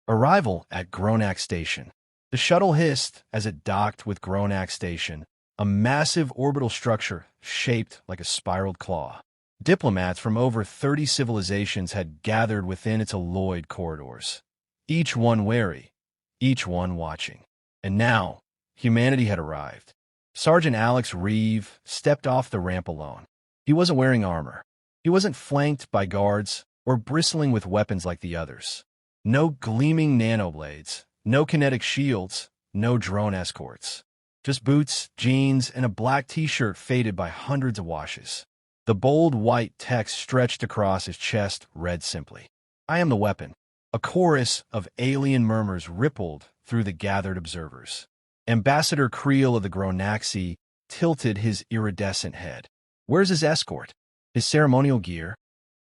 Arrival at Gronak Station. The shuttle hissed as it docked with Gronak Station, a massive orbital structure shaped like a spiraled claw. Diplomats from over 30 civilizations had gathered within its alloyed corridors, each one wary, each one watching. And now, humanity had arrived. Sergeant Alex Reeve stepped off the ramp alone. He wasn't wearing armor. He wasn't flanked by guards or bristling with weapons like the others. No gleaming nanoblades, no kinetic shields, no drone escorts. Just boots, jeans, and a black t-shirt faded by hundreds of washes. The bold white text stretched across his chest read simply, "I am the weapon." A chorus of alien murmurs rippled through the gathered observers. Ambassador Creel of the Gronaxi tilted his iridescent head. "Where's his escort? His ceremonial gear?"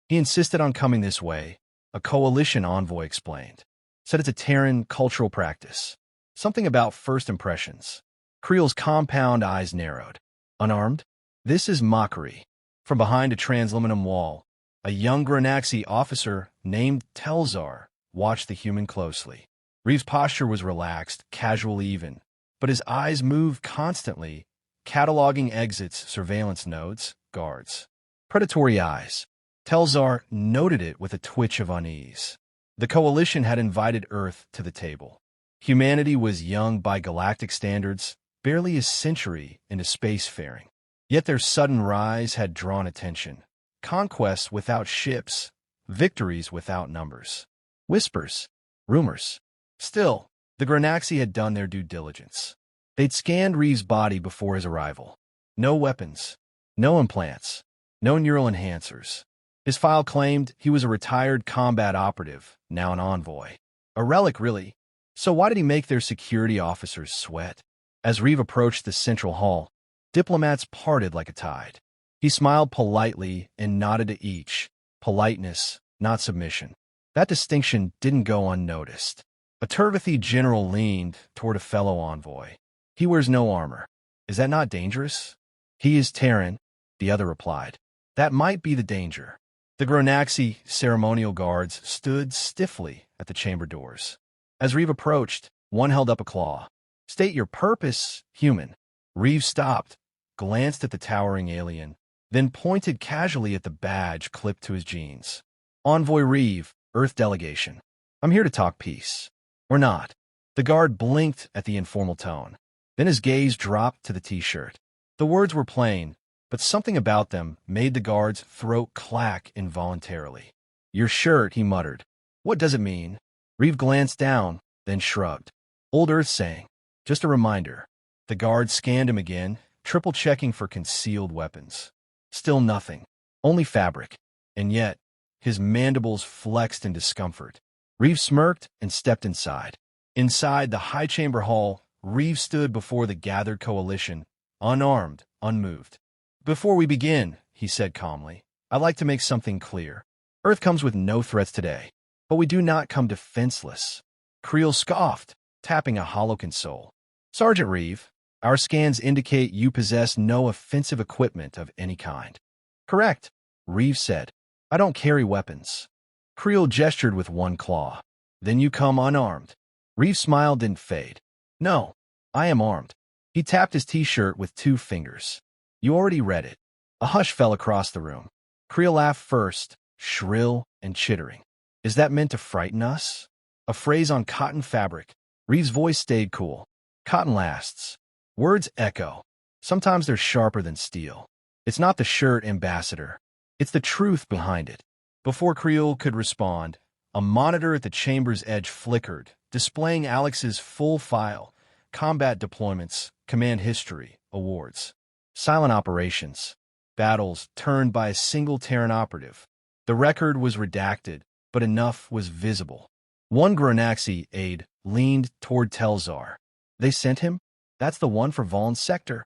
"He insisted on coming this way," a coalition envoy explained. "Said it's a Terran cultural practice. Something about first impressions." Creel's compound eyes narrowed. "Unarmed? This is mockery." From behind a transaluminum wall, a young Gronaxi officer named Telzar watched the human closely. Reeve's posture was relaxed, casual even, but his eyes moved constantly, cataloging exits, surveillance nodes, guards. Predatory eyes. Telzar noted it with a twitch of unease. The coalition had invited Earth to the table. Humanity was young by galactic standards, barely a century into spacefaring. Yet their sudden rise had drawn attention. Conquests without ships, victories without numbers. Whispers, rumors. Still, the Gronaxi had done their due diligence. They'd scanned Reeve's body before his arrival. No weapons, no implants, no neural enhancers. His file claimed he was a retired combat operative, now an envoy. A relic, really. So why did he make their security officers sweat? As Reeve approached the central hall, diplomats parted like a tide. He smiled politely and nodded to each. Politeness, not submission. That distinction didn't go unnoticed. A Turvathi general leaned toward a fellow envoy. "He wears no armor. Is that not dangerous?" "He is Terran," the other replied. "That might be the danger." The Gronaxi ceremonial guards stood stiffly at the chamber doors. As Reeve approached, one held up a claw. "State your purpose, human." Reeve stopped, glanced at the towering alien, then pointed casually at the badge clipped to his jeans. "Envoy Reeve, Earth Delegation. I'm here to talk peace." "Or not." The guard blinked at the informal tone. Then his gaze dropped to the t-shirt. The words were plain, but something about them made the guard's throat clack involuntarily. "Your shirt," he muttered. "What does it mean?" Reeve glanced down, then shrugged. "Old Earth saying. Just a reminder." The guard scanned him again, triple-checking for concealed weapons. Still nothing. Only fabric. And yet, his mandibles flexed in discomfort. Reeve smirked and stepped inside. Inside the high chamber hall, Reeve stood before the gathered coalition, unarmed, unmoved. "Before we begin," he said calmly, "I'd like to make something clear. Earth comes with no threats today, but we do not come defenseless." Creel scoffed, tapping a hollow console. "Sergeant Reeve, our scans indicate you possess no offensive equipment of any kind." "Correct," Reeve said. "I don't carry weapons." Creel gestured with one claw. "Then you come unarmed." Reeve's smile didn't fade. "No, I am armed." He tapped his t-shirt with two fingers. "You already read it." A hush fell across the room. Creel laughed first, shrill and chittering. "Is that meant to frighten us?" A phrase on cotton fabric. Reeve's voice stayed cool. "Cotton lasts. Words echo. Sometimes they're sharper than steel. It's not the shirt, Ambassador. It's the truth behind it." Before Creel could respond, a monitor at the chamber's edge flickered, displaying Alex's full file, combat deployments, command history, awards. Silent operations. Battles turned by a single Terran operative. The record was redacted, but enough was visible. One Gronaxi aide leaned toward Telzar. "They sent him? That's the one for Vaughn's sector."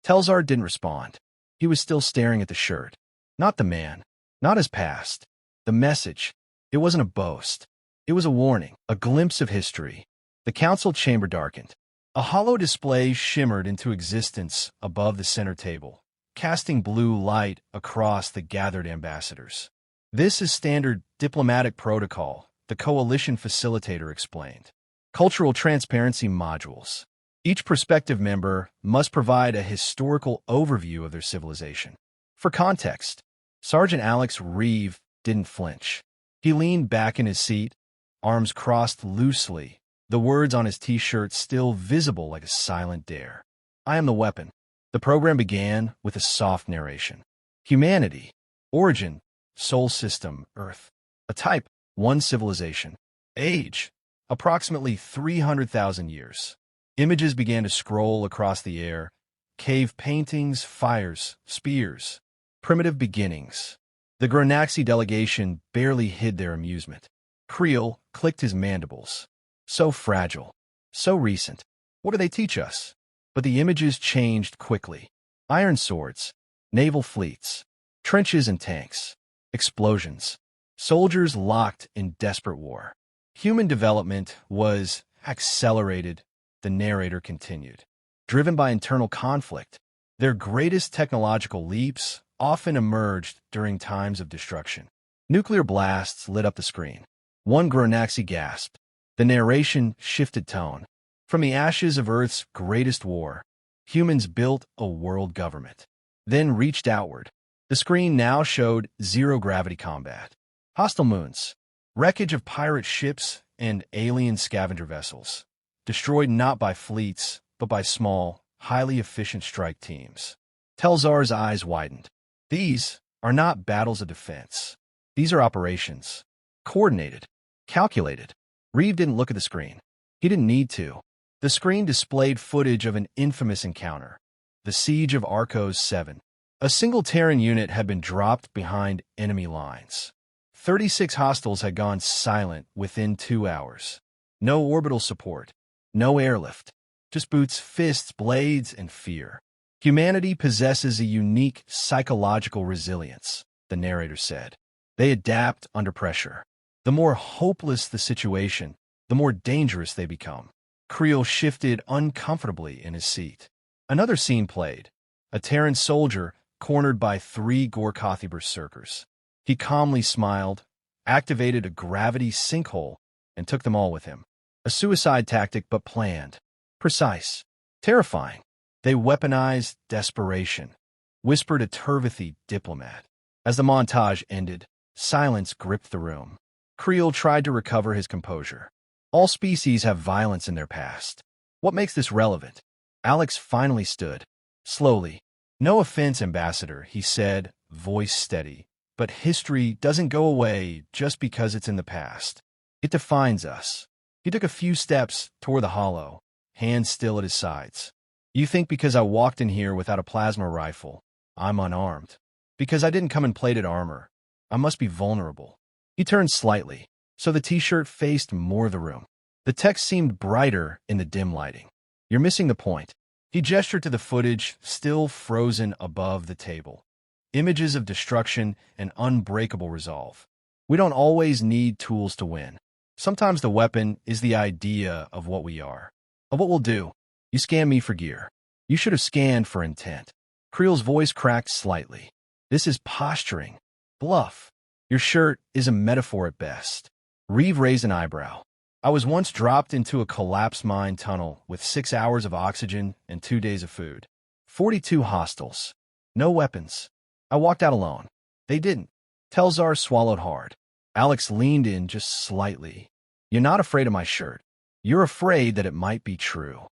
Telzar didn't respond. He was still staring at the shirt. Not the man. Not his past. The message. It wasn't a boast. It was a warning, a glimpse of history. The council chamber darkened. A hollow display shimmered into existence above the center table, casting blue light across the gathered ambassadors. "This is standard diplomatic protocol," the coalition facilitator explained. Cultural transparency modules. Each prospective member must provide a historical overview of their civilization. For context, Sergeant Alex Reeve didn't flinch. He leaned back in his seat, arms crossed loosely, the words on his t-shirt still visible like a silent dare. I am the weapon. The program began with a soft narration. Humanity. Origin. Soul system. Earth. A type. One civilization. Age. Approximately 300,000 years. Images began to scroll across the air. Cave paintings, fires, spears. Primitive beginnings. The Gronaxi delegation barely hid their amusement. Creel clicked his mandibles. So fragile. So recent. What do they teach us? But the images changed quickly. Iron swords. Naval fleets. Trenches and tanks. Explosions. Soldiers locked in desperate war. Human development was accelerated, the narrator continued. Driven by internal conflict, their greatest technological leaps often emerged during times of destruction. Nuclear blasts lit up the screen. One Gronaxi gasped. The narration shifted tone. From the ashes of Earth's greatest war, humans built a world government, then reached outward. The screen now showed zero-gravity combat. Hostile moons, wreckage of pirate ships and alien scavenger vessels, destroyed not by fleets, but by small, highly efficient strike teams. Telzar's eyes widened. These are not battles of defense. These are operations. Coordinated. Calculated. Reeve didn't look at the screen. He didn't need to. The screen displayed footage of an infamous encounter. The Siege of Arcos 7. A single Terran unit had been dropped behind enemy lines. 36 hostiles had gone silent within 2 hours. No orbital support. No airlift. Just boots, fists, blades, and fear. Humanity possesses a unique psychological resilience, the narrator said. They adapt under pressure. The more hopeless the situation, the more dangerous they become. Creel shifted uncomfortably in his seat. Another scene played. A Terran soldier cornered by 3 Gorkothi berserkers. He calmly smiled, activated a gravity sinkhole, and took them all with him. A suicide tactic, but planned. Precise. Terrifying. They weaponized desperation, whispered a Turvithi diplomat. As the montage ended, silence gripped the room. Creel tried to recover his composure. All species have violence in their past. What makes this relevant? Alex finally stood. Slowly. No offense, Ambassador, he said, voice steady. But history doesn't go away just because it's in the past. It defines us. He took a few steps toward the hollow, hands still at his sides. You think because I walked in here without a plasma rifle, I'm unarmed. Because I didn't come in plated armor, I must be vulnerable. He turned slightly, so the t-shirt faced more of the room. The text seemed brighter in the dim lighting. You're missing the point. He gestured to the footage still frozen above the table. Images of destruction and unbreakable resolve. We don't always need tools to win. Sometimes the weapon is the idea of what we are, of what we'll do. You scanned me for gear. You should have scanned for intent. Creel's voice cracked slightly. This is posturing. Bluff. Your shirt is a metaphor at best. Reeve raised an eyebrow. I was once dropped into a collapsed mine tunnel with 6 hours of oxygen and 2 days of food. 42 hostiles. No weapons. I walked out alone. They didn't. Telzar swallowed hard. Alex leaned in just slightly. You're not afraid of my shirt. You're afraid that it might be true.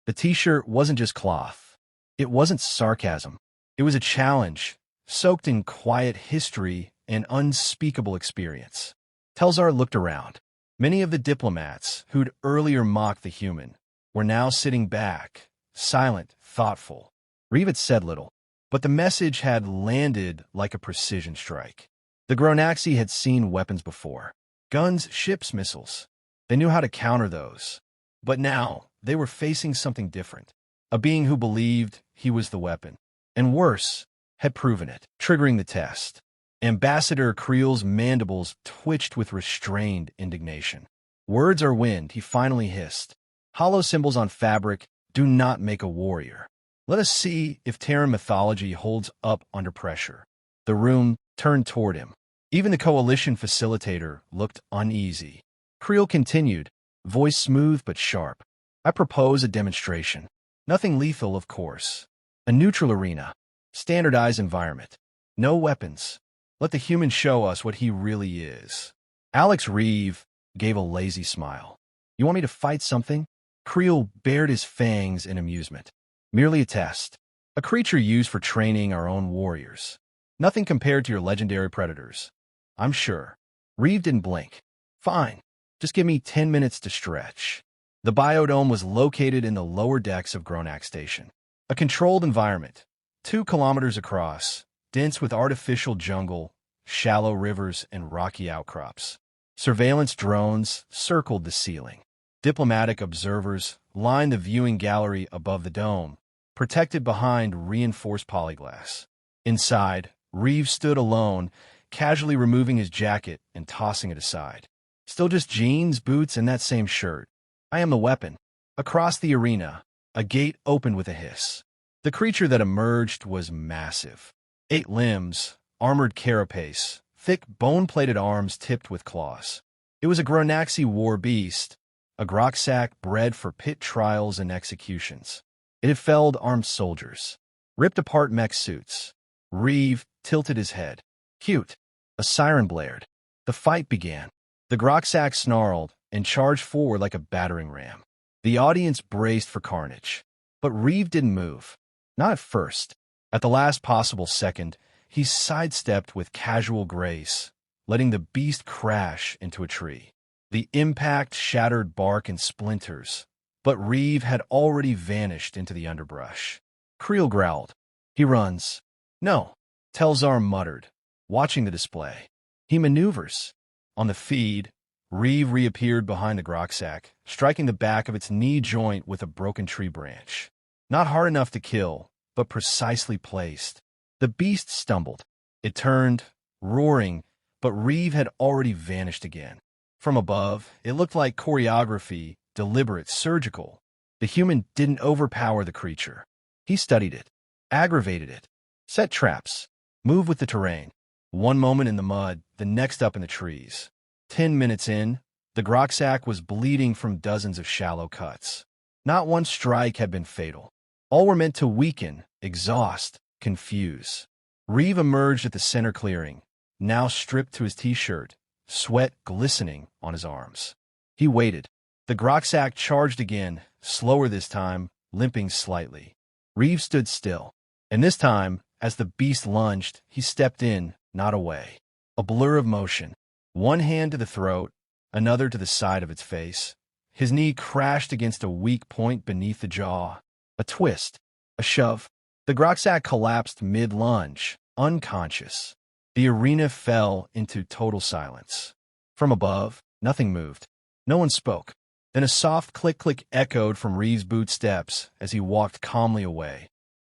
The t-shirt wasn't just cloth. It wasn't sarcasm. It was a challenge, soaked in quiet history and unspeakable experience. Telzar looked around. Many of the diplomats who'd earlier mocked the human were now sitting back, silent, thoughtful. Reeve had said little, but the message had landed like a precision strike. The Gronaxi had seen weapons before. Guns, ships, missiles. They knew how to counter those. But now, they were facing something different. A being who believed he was the weapon. And worse, had proven it, triggering the test. Ambassador Creel's mandibles twitched with restrained indignation. Words are wind, he finally hissed. Hollow symbols on fabric do not make a warrior. Let us see if Terran mythology holds up under pressure. The room turned toward him. Even the coalition facilitator looked uneasy. Creel continued, voice smooth but sharp. I propose a demonstration. Nothing lethal, of course. A neutral arena. Standardized environment. No weapons. Let the human show us what he really is. Alex Reeve gave a lazy smile. You want me to fight something? Creel bared his fangs in amusement. Merely a test. A creature used for training our own warriors. Nothing compared to your legendary predators. I'm sure. Reeve didn't blink. Fine. Just give me 10 minutes to stretch. The biodome was located in the lower decks of Gronak Station. A controlled environment, 2 kilometers across, dense with artificial jungle, shallow rivers, and rocky outcrops. Surveillance drones circled the ceiling. Diplomatic observers lined the viewing gallery above the dome, protected behind reinforced polyglass. Inside, Reeve stood alone, casually removing his jacket and tossing it aside. Still just jeans, boots, and that same shirt. I am the weapon. Across the arena, a gate opened with a hiss. The creature that emerged was massive. 8 limbs, armored carapace, thick bone-plated arms tipped with claws. It was a Gronaxi war beast, a Groxac bred for pit trials and executions. It had felled armed soldiers, ripped apart mech suits. Reeve tilted his head. Cute. A siren blared. The fight began. The Groxac snarled and charged forward like a battering ram. The audience braced for carnage. But Reeve didn't move. Not at first. At the last possible second, he sidestepped with casual grace, letting the beast crash into a tree. The impact shattered bark and splinters, but Reeve had already vanished into the underbrush. Creel growled. He runs. No, Telzar muttered, watching the display. He maneuvers. On the feed, Reeve reappeared behind the Groxac, striking the back of its knee joint with a broken tree branch. Not hard enough to kill, but precisely placed. The beast stumbled. It turned, roaring, but Reeve had already vanished again. From above, it looked like choreography, deliberate, surgical. The human didn't overpower the creature. He studied it, aggravated it, set traps, moved with the terrain. One moment in the mud, the next up in the trees. 10 minutes in, the Groxac was bleeding from dozens of shallow cuts. Not one strike had been fatal. All were meant to weaken, exhaust, confuse. Reeve emerged at the center clearing, now stripped to his t-shirt, sweat glistening on his arms. He waited. The Groxac charged again, slower this time, limping slightly. Reeve stood still, and this time, as the beast lunged, he stepped in, not away. A blur of motion. One hand to the throat, another to the side of its face. His knee crashed against a weak point beneath the jaw. A twist. A shove. The Groxac collapsed mid-lunge, unconscious. The arena fell into total silence. From above, nothing moved. No one spoke. Then a soft click-click echoed from Reeve's boot steps as he walked calmly away,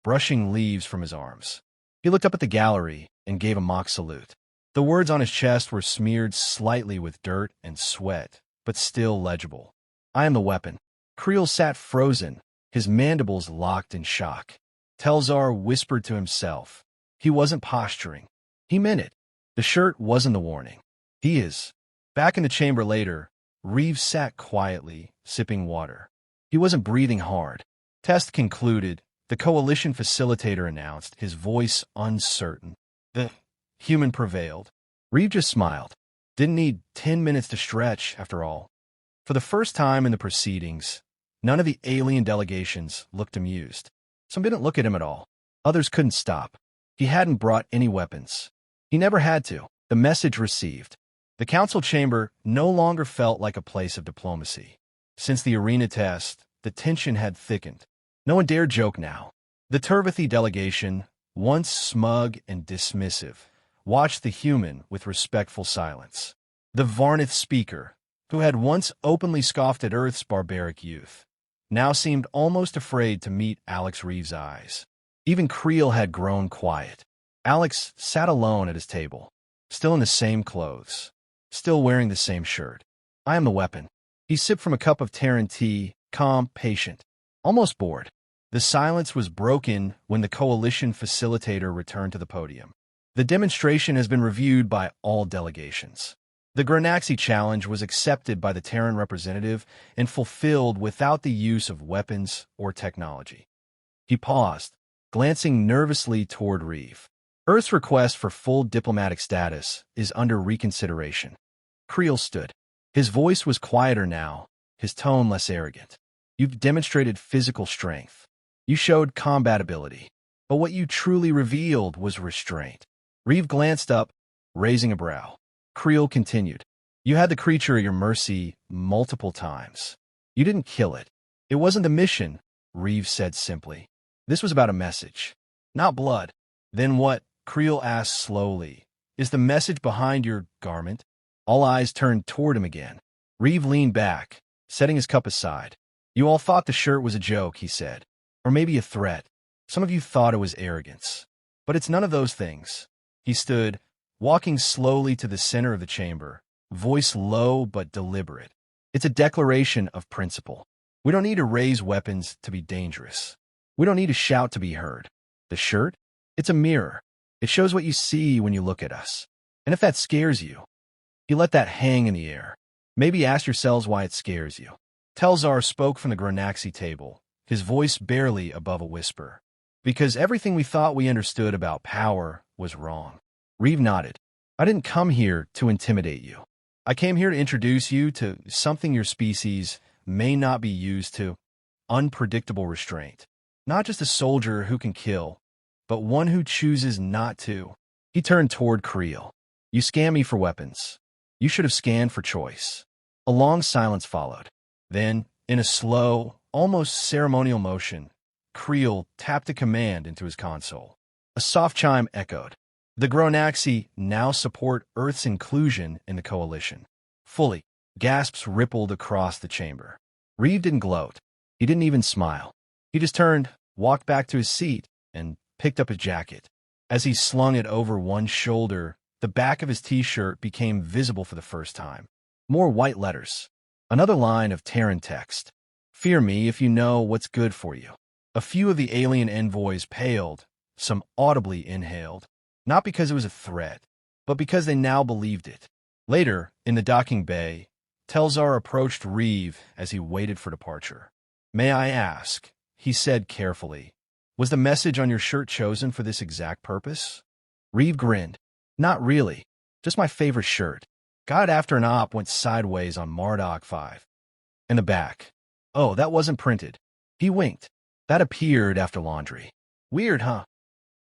brushing leaves from his arms. He looked up at the gallery and gave a mock salute. The words on his chest were smeared slightly with dirt and sweat, but still legible. I am the weapon. Creel sat frozen, his mandibles locked in shock. Telzar whispered to himself. He wasn't posturing. He meant it. The shirt wasn't the warning. He is. Back in the chamber later, Reeve sat quietly, sipping water. He wasn't breathing hard. Test concluded. The coalition facilitator announced, his voice uncertain. The human prevailed. Reeve just smiled. Didn't need 10 minutes to stretch, after all. For the first time in the proceedings, none of the alien delegations looked amused. Some didn't look at him at all. Others couldn't stop. He hadn't brought any weapons. He never had to. The message received. The council chamber no longer felt like a place of diplomacy. Since the arena test, the tension had thickened. No one dared joke now. The Turvathi delegation, once smug and dismissive, watched the human with respectful silence. The Varnith speaker, who had once openly scoffed at Earth's barbaric youth, now seemed almost afraid to meet Alex Reeve's eyes. Even Creel had grown quiet. Alex sat alone at his table, still in the same clothes, still wearing the same shirt. I am the weapon. He sipped from a cup of Terran tea, calm, patient, almost bored. The silence was broken when the coalition facilitator returned to the podium. The demonstration has been reviewed by all delegations. The Granaxi challenge was accepted by the Terran representative and fulfilled without the use of weapons or technology. He paused, glancing nervously toward Reeve. Earth's request for full diplomatic status is under reconsideration. Creel stood. His voice was quieter now, his tone less arrogant. You've demonstrated physical strength. You showed combat ability. But what you truly revealed was restraint. Reeve glanced up, raising a brow. Creel continued. You had the creature at your mercy multiple times. You didn't kill it. It wasn't the mission, Reeve said simply. This was about a message, not blood. Then what? Creel asked slowly. Is the message behind your garment? All eyes turned toward him again. Reeve leaned back, setting his cup aside. You all thought the shirt was a joke, he said. Or maybe a threat. Some of you thought it was arrogance. But it's none of those things. He stood, walking slowly to the center of the chamber, voice low but deliberate. It's a declaration of principle. We don't need to raise weapons to be dangerous. We don't need to shout to be heard. The shirt? It's a mirror. It shows what you see when you look at us. And if that scares you, you let that hang in the air. Maybe ask yourselves why it scares you. Telzar spoke from the Granaxi table, his voice barely above a whisper. Because everything we thought we understood about power was wrong. Reeve nodded. I didn't come here to intimidate you. I came here to introduce you to something your species may not be used to. Unpredictable restraint. Not just a soldier who can kill, but one who chooses not to. He turned toward Creel. You scanned me for weapons. You should have scanned for choice. A long silence followed. Then, in a slow, almost ceremonial motion, Creel tapped a command into his console. A soft chime echoed. The Granaxi now support Earth's inclusion in the coalition. Fully. Gasps rippled across the chamber. Reeve didn't gloat. He didn't even smile. He just turned, walked back to his seat, and picked up his jacket. As he slung it over one shoulder, the back of his t-shirt became visible for the first time. More white letters. Another line of Terran text. Fear me if you know what's good for you. A few of the alien envoys paled, some audibly inhaled, not because it was a threat, but because they now believed it. Later, in the docking bay, Telzar approached Reeve as he waited for departure. May I ask, he said carefully, was the message on your shirt chosen for this exact purpose? Reeve grinned. Not really. Just my favorite shirt. Got it after an op went sideways on Mardok 5. In the back. Oh, that wasn't printed. He winked. That appeared after laundry. Weird, huh?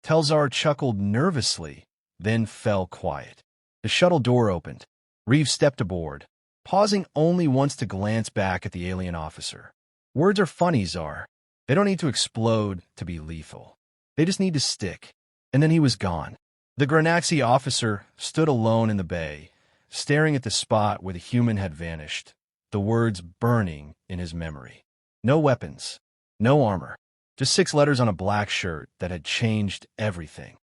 Telzar chuckled nervously, then fell quiet. The shuttle door opened. Reeve stepped aboard, pausing only once to glance back at the alien officer. Words are funny, Czar. They don't need to explode to be lethal. They just need to stick. And then he was gone. The Granaxi officer stood alone in the bay, staring at the spot where the human had vanished, the words burning in his memory. No weapons. No armor. Just 6 letters on a black shirt that had changed everything.